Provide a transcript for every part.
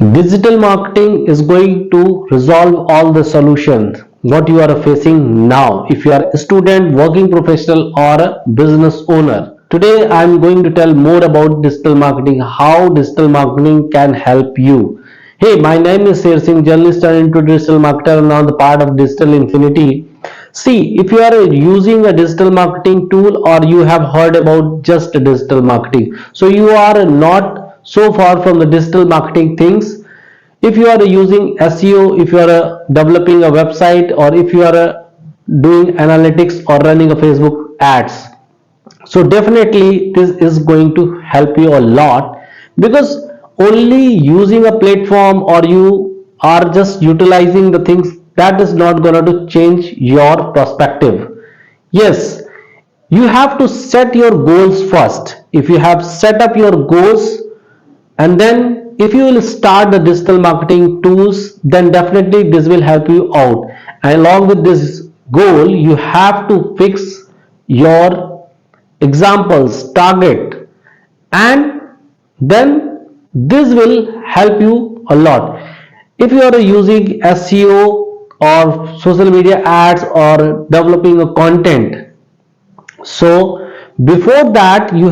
Digital marketing is going to resolve all the solutions what you are facing now. If you are a student, working professional, or a business owner, today I am going to tell more about digital marketing, how digital marketing can help you. Hey, my name is Sir Singh, journalist and into digital marketer, and now the part of Digital Infinity. See, if you are using a digital marketing tool or you have heard about just digital marketing, so you are not so far from the digital marketing things. If you are using SEO, if you are developing a website, or if you are doing analytics or running a Facebook ads, so definitely this is going to help you a lot, because only using a platform or you are just utilizing the things, that is not going to change your perspective. Yes, you have to set your goals first. If you have set up your goals, and then if you will start the digital marketing tools, then definitely this will help you out. And along with this goal, you have to fix your examples, target, and then this will help you a lot. If you are using SEO or social media ads or developing a content, so before that you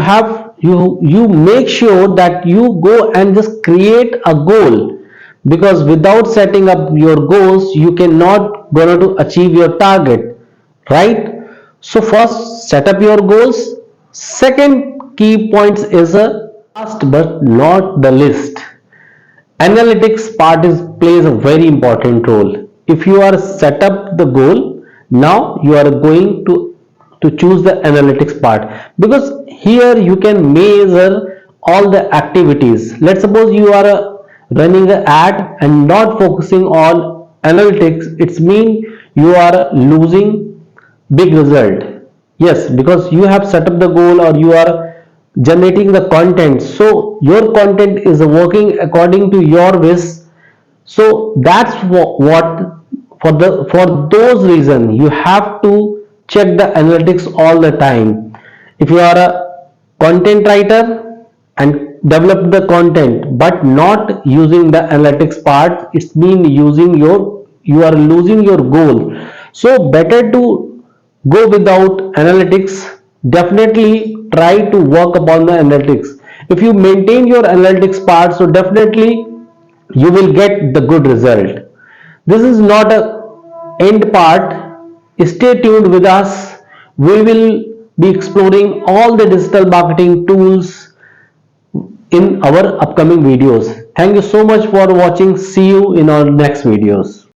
make sure that you go and just create a goal, because without setting up your goals you cannot gonna to achieve your target, right? So first set up your goals. Second key points is a last but not the least, analytics part is plays a very important role. If you are set up the goal, now you are going to choose the analytics part, because here you can measure all the activities. Let's suppose you are running an ad and not focusing on analytics, it's mean you are losing big result. Yes, because you have set up the goal or you are generating the content, so your content is working according to your wish. So that's what for those reasons you have to check the analytics all the time. If you are a content writer and develop the content but not using the analytics part, it's mean using you are losing your goal. So better to go without analytics. Definitely try to work upon the analytics. If you maintain your analytics part, so definitely you will get the good result. This is not a end part. Stay tuned with us. We will be exploring all the digital marketing tools in our upcoming videos. Thank you so much for watching. See you in our next videos.